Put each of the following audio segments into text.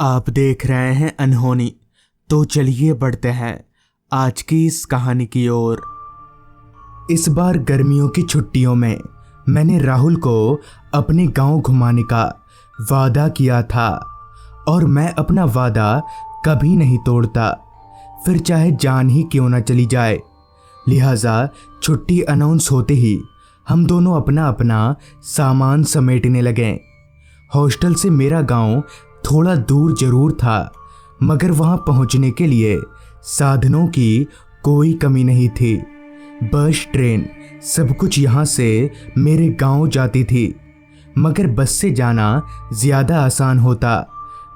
आप देख रहे हैं अनहोनी। तो चलिए बढ़ते हैं आज की इस कहानी की ओर। इस बार गर्मियों की छुट्टियों में मैंने राहुल को अपने गांव घुमाने का वादा किया था और मैं अपना वादा कभी नहीं तोड़ता, फिर चाहे जान ही क्यों ना चली जाए। लिहाजा छुट्टी अनाउंस होते ही हम दोनों अपना अपना सामान समेटने लगे। हॉस्टल से मेरा गांव थोड़ा दूर जरूर था, मगर वहां पहुंचने के लिए साधनों की कोई कमी नहीं थी। बस, ट्रेन, सब कुछ यहां से मेरे गांव जाती थी, मगर बस से जाना ज़्यादा आसान होता,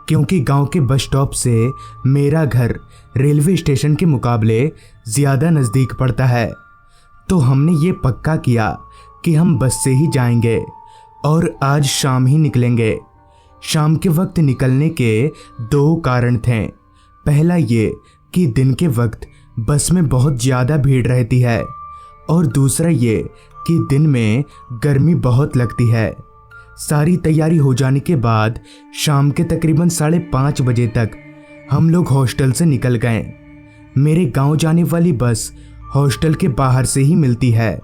क्योंकि गांव के बस स्टॉप से मेरा घर रेलवे स्टेशन के मुकाबले ज़्यादा नज़दीक पड़ता है। तो हमने ये पक्का किया कि हम बस से ही जाएंगे और आज शाम ही निकलेंगे। शाम के वक्त निकलने के दो कारण थे। पहला ये कि दिन के वक्त बस में बहुत ज़्यादा भीड़ रहती है, और दूसरा ये कि दिन में गर्मी बहुत लगती है। सारी तैयारी हो जाने के बाद शाम के तकरीबन 5:30 बजे तक हम लोग हॉस्टल से निकल गए। मेरे गांव जाने वाली बस हॉस्टल के बाहर से ही मिलती है,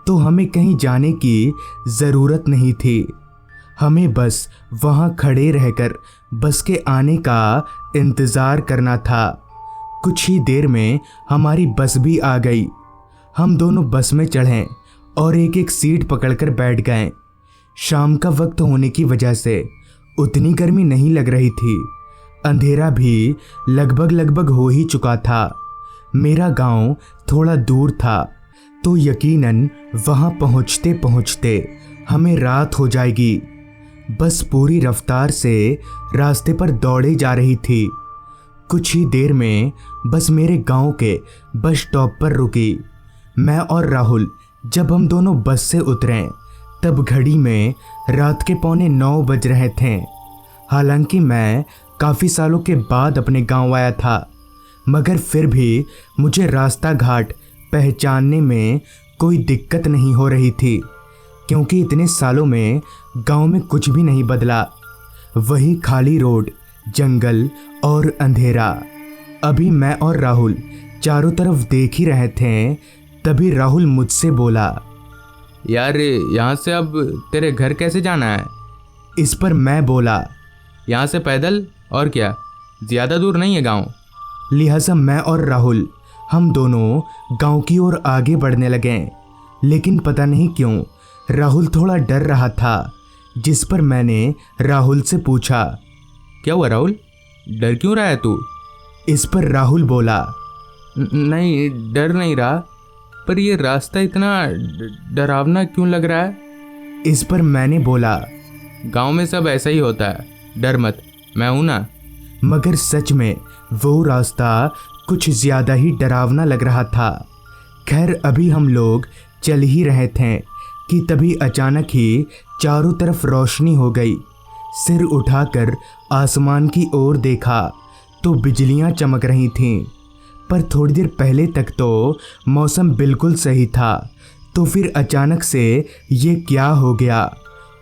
तो हमें कहीं जाने की ज़रूरत नहीं थी। हमें बस वहाँ खड़े रहकर बस के आने का इंतज़ार करना था। कुछ ही देर में हमारी बस भी आ गई। हम दोनों बस में चढ़े और एक एक सीट पकड़कर बैठ गए। शाम का वक्त होने की वजह से उतनी गर्मी नहीं लग रही थी। अंधेरा भी लगभग हो ही चुका था। मेरा गांव थोड़ा दूर था, तो यकीनन वहां पहुंचते पहुंचते हमें रात हो जाएगी। बस पूरी रफ्तार से रास्ते पर दौड़े जा रही थी। कुछ ही देर में बस मेरे गांव के बस स्टॉप पर रुकी। मैं और राहुल जब हम दोनों बस से उतरे, तब घड़ी में रात के 9:15 बज रहे थे। हालांकि मैं काफ़ी सालों के बाद अपने गांव आया था, मगर फिर भी मुझे रास्ता घाट पहचानने में कोई दिक्कत नहीं हो रही थी, क्योंकि इतने सालों में गांव में कुछ भी नहीं बदला। वही खाली रोड, जंगल और अंधेरा। अभी मैं और राहुल चारों तरफ देख ही रहे थे, तभी राहुल मुझसे बोला, यार यहाँ से अब तेरे घर कैसे जाना है? इस पर मैं बोला, यहाँ से पैदल, और क्या, ज़्यादा दूर नहीं है गांव। लिहाजा मैं और राहुल हम दोनों गांव की ओर आगे बढ़ने लगे। लेकिन पता नहीं क्यों राहुल थोड़ा डर रहा था, जिस पर मैंने राहुल से पूछा, क्या हुआ राहुल, डर क्यों रहा है तू? इस पर राहुल बोला, नहीं, डर नहीं रहा, पर ये रास्ता इतना डरावना क्यों लग रहा है? इस पर मैंने बोला, गांव में सब ऐसा ही होता है, डर मत, मैं हूं ना। मगर सच में वो रास्ता कुछ ज़्यादा ही डरावना लग रहा था। खैर, अभी हम लोग चल ही रहे थे कि तभी अचानक ही चारों तरफ रोशनी हो गई। सिर उठाकर आसमान की ओर देखा तो बिजलियां चमक रही थीं, पर थोड़ी देर पहले तक तो मौसम बिल्कुल सही था। तो फिर अचानक से ये क्या हो गया?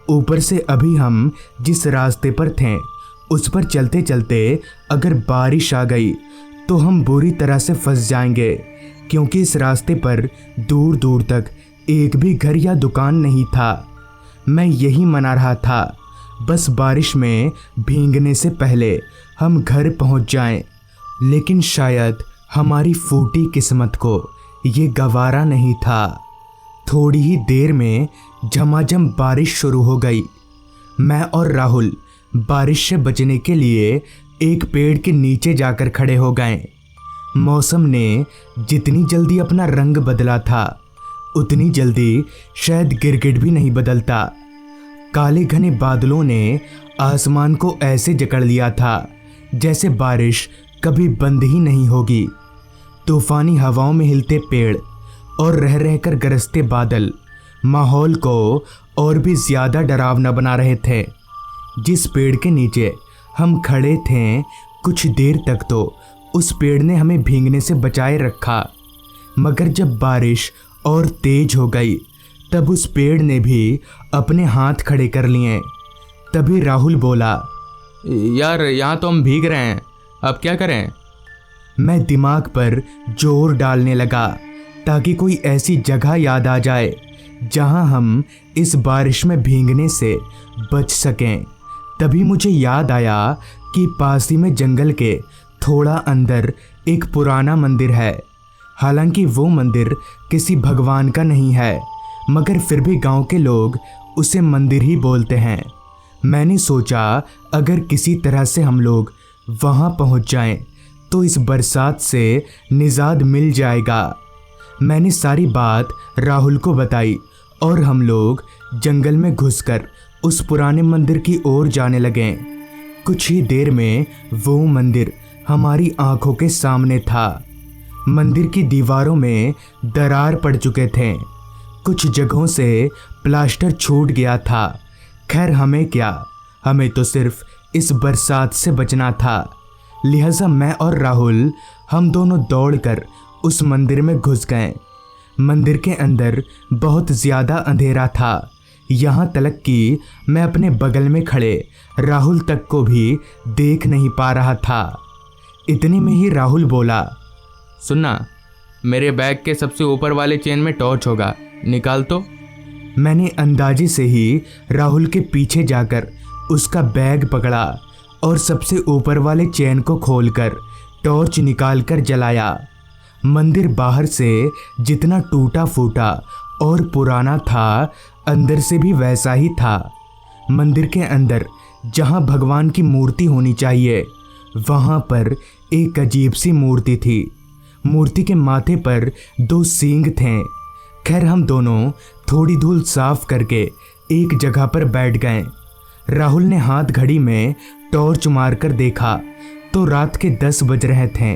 ऊपर से अभी हम जिस रास्ते पर थे उस पर चलते चलते अगर बारिश आ गई तो हम बुरी तरह से फंस जाएंगे, क्योंकि इस रास्ते पर दूर दूर तक एक भी घर या दुकान नहीं था। मैं यही मना रहा था, बस बारिश में भीगने से पहले हम घर पहुंच जाएं। लेकिन शायद हमारी फूटी किस्मत को ये गवारा नहीं था। थोड़ी ही देर में झमाझम बारिश शुरू हो गई। मैं और राहुल बारिश से बचने के लिए एक पेड़ के नीचे जाकर खड़े हो गए। मौसम ने जितनी जल्दी अपना रंग बदला था, उतनी जल्दी शायद गिरगिट भी नहीं बदलता। काले घने बादलों ने आसमान को ऐसे जकड़ लिया था जैसे बारिश कभी बंद ही नहीं होगी। तूफानी हवाओं में हिलते पेड़ और रह रहकर गरजते बादल माहौल को और भी ज़्यादा डरावना बना रहे थे। जिस पेड़ के नीचे हम खड़े थे, कुछ देर तक तो उस पेड़ ने हमें भीगने से बचाए रखा, मगर जब बारिश और तेज हो गई तब उस पेड़ ने भी अपने हाथ खड़े कर लिए। तभी राहुल बोला, यार यहाँ तो हम भीग रहे हैं, अब क्या करें? मैं दिमाग पर जोर डालने लगा ताकि कोई ऐसी जगह याद आ जाए जहां हम इस बारिश में भीगने से बच सकें। तभी मुझे याद आया कि पास ही में जंगल के थोड़ा अंदर एक पुराना मंदिर है। हालांकि वो मंदिर किसी भगवान का नहीं है, मगर फिर भी गांव के लोग उसे मंदिर ही बोलते हैं। मैंने सोचा अगर किसी तरह से हम लोग वहां पहुंच जाएं तो इस बरसात से निजात मिल जाएगा। मैंने सारी बात राहुल को बताई और हम लोग जंगल में घुसकर उस पुराने मंदिर की ओर जाने लगे। कुछ ही देर में वो मंदिर हमारी आंखों के सामने था। मंदिर की दीवारों में दरार पड़ चुके थे, कुछ जगहों से प्लास्टर छूट गया था। खैर हमें क्या, हमें तो सिर्फ इस बरसात से बचना था। लिहाजा मैं और राहुल हम दोनों दौड़कर उस मंदिर में घुस गए। मंदिर के अंदर बहुत ज़्यादा अंधेरा था, यहाँ तक कि मैं अपने बगल में खड़े राहुल तक को भी देख नहीं पा रहा था। इतने में ही राहुल बोला, सुनना, मेरे बैग के सबसे ऊपर वाले चेन में टॉर्च होगा, निकाल तो। मैंने अंदाजे से ही राहुल के पीछे जाकर उसका बैग पकड़ा और सबसे ऊपर वाले चेन को खोलकर टॉर्च निकालकर जलाया। मंदिर बाहर से जितना टूटा फूटा और पुराना था, अंदर से भी वैसा ही था। मंदिर के अंदर जहां भगवान की मूर्ति होनी चाहिए, वहां पर एक अजीब सी मूर्ति थी। मूर्ति के माथे पर 2 सींग थे। खैर हम दोनों थोड़ी धूल साफ करके एक जगह पर बैठ गए। राहुल ने हाथ घड़ी में टॉर्च मारकर देखा तो रात के 10 बज रहे थे।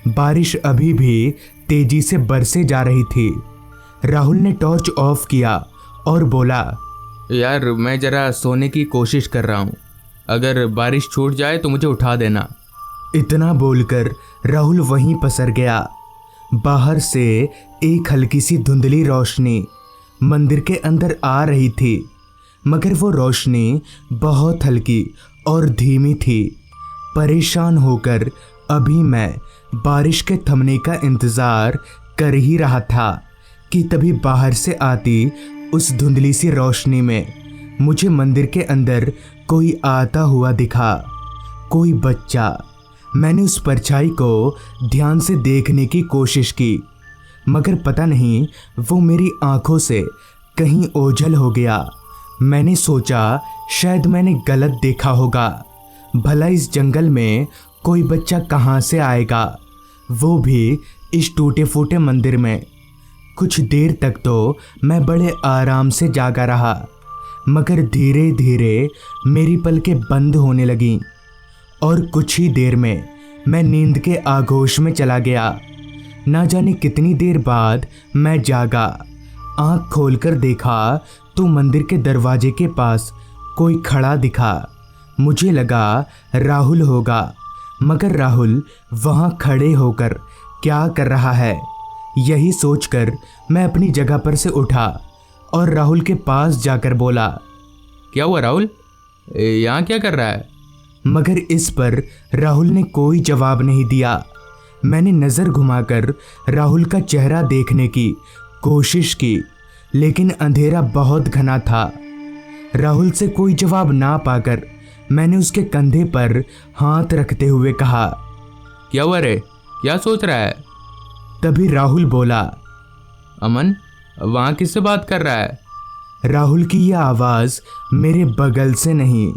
बारिश अभी भी तेजी से बरसे जा रही थी। राहुल ने टॉर्च ऑफ किया और बोला, यार मैं ज़रा सोने की कोशिश कर रहा हूँ, अगर बारिश छूट जाए तो मुझे उठा देना। इतना बोलकर राहुल वहीं पसर गया। बाहर से एक हल्की सी धुंधली रोशनी मंदिर के अंदर आ रही थी, मगर वो रोशनी बहुत हल्की और धीमी थी। परेशान होकर अभी मैं बारिश के थमने का इंतज़ार कर ही रहा था कि तभी बाहर से आती उस धुंधली सी रोशनी में मुझे मंदिर के अंदर कोई आता हुआ दिखा, कोई बच्चा। मैंने उस परछाई को ध्यान से देखने की कोशिश की, मगर पता नहीं वो मेरी आंखों से कहीं ओझल हो गया। मैंने सोचा शायद मैंने गलत देखा होगा, भला इस जंगल में कोई बच्चा कहाँ से आएगा, वो भी इस टूटे फूटे मंदिर में। कुछ देर तक तो मैं बड़े आराम से जागा रहा, मगर धीरे धीरे मेरी पलकें बंद होने लगीं और कुछ ही देर में मैं नींद के आगोश में चला गया। ना जाने कितनी देर बाद मैं जागा। आँख खोलकर देखा तो मंदिर के दरवाजे के पास कोई खड़ा दिखा। मुझे लगा राहुल होगा, मगर राहुल वहाँ खड़े होकर क्या कर रहा है, यही सोचकर मैं अपनी जगह पर से उठा और राहुल के पास जाकर बोला, क्या हुआ राहुल, यहाँ क्या कर रहा है? मगर इस पर राहुल ने कोई जवाब नहीं दिया। मैंने नज़र घुमाकर राहुल का चेहरा देखने की कोशिश की, लेकिन अंधेरा बहुत घना था। राहुल से कोई जवाब ना पाकर मैंने उसके कंधे पर हाथ रखते हुए कहा, क्या हुआ रे, क्या सोच रहा है? तभी राहुल बोला, अमन, वहाँ किससे बात कर रहा है? राहुल की यह आवाज़ मेरे बगल से नहीं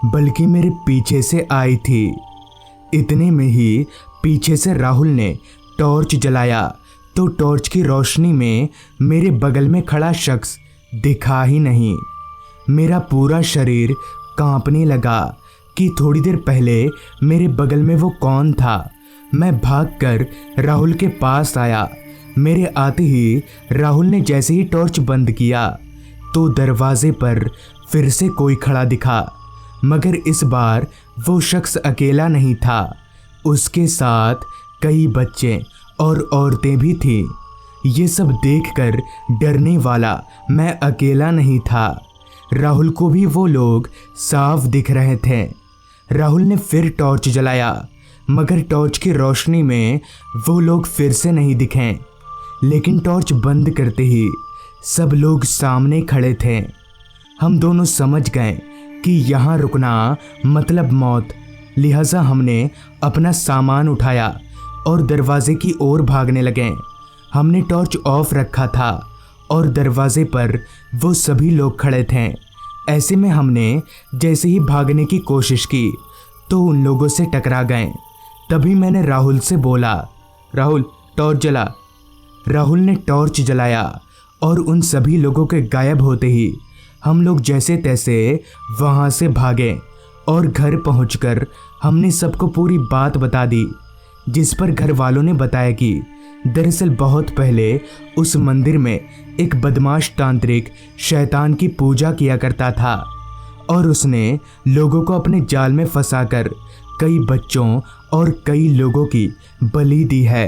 बल्कि मेरे पीछे से आई थी। इतने में ही पीछे से राहुल ने टॉर्च जलाया तो टॉर्च की रोशनी में मेरे बगल में खड़ा शख्स दिखा ही नहीं। मेरा पूरा शरीर कांपने लगा कि थोड़ी देर पहले मेरे बगल में वो कौन था। मैं भागकर राहुल के पास आया। मेरे आते ही राहुल ने जैसे ही टॉर्च बंद किया तो दरवाजे पर फिर से कोई खड़ा दिखा, मगर इस बार वो शख्स अकेला नहीं था, उसके साथ कई बच्चे और औरतें भी थीं। ये सब देखकर डरने वाला मैं अकेला नहीं था, राहुल को भी वो लोग साफ दिख रहे थे। राहुल ने फिर टॉर्च जलाया, मगर टॉर्च की रोशनी में वो लोग फिर से नहीं दिखे। लेकिन टॉर्च बंद करते ही सब लोग सामने खड़े थे। हम दोनों समझ गए कि यहाँ रुकना मतलब मौत। लिहाजा हमने अपना सामान उठाया और दरवाजे की ओर भागने लगे। हमने टॉर्च ऑफ रखा था और दरवाजे पर वो सभी लोग खड़े थे। ऐसे में हमने जैसे ही भागने की कोशिश की तो उन लोगों से टकरा गए। तभी मैंने राहुल से बोला, राहुल टॉर्च जला। राहुल ने टॉर्च जलाया और उन सभी लोगों के गायब होते ही हम लोग जैसे तैसे वहाँ से भागे और घर पहुंचकर हमने सबको पूरी बात बता दी। जिस पर घर वालों ने बताया कि दरअसल बहुत पहले उस मंदिर में एक बदमाश तांत्रिक शैतान की पूजा किया करता था और उसने लोगों को अपने जाल में फंसाकर कई बच्चों और कई लोगों की बलि दी है।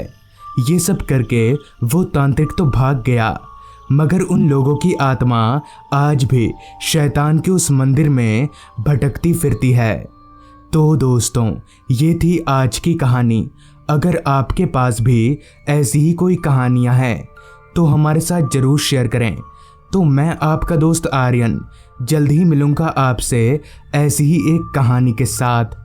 ये सब करके वो तांत्रिक तो भाग गया, मगर उन लोगों की आत्मा आज भी शैतान के उस मंदिर में भटकती फिरती है। तो दोस्तों, ये थी आज की कहानी। अगर आपके पास भी ऐसी ही कोई कहानियाँ हैं तो हमारे साथ ज़रूर शेयर करें। तो मैं आपका दोस्त आर्यन जल्द ही मिलूँगा आपसे ऐसी ही एक कहानी के साथ।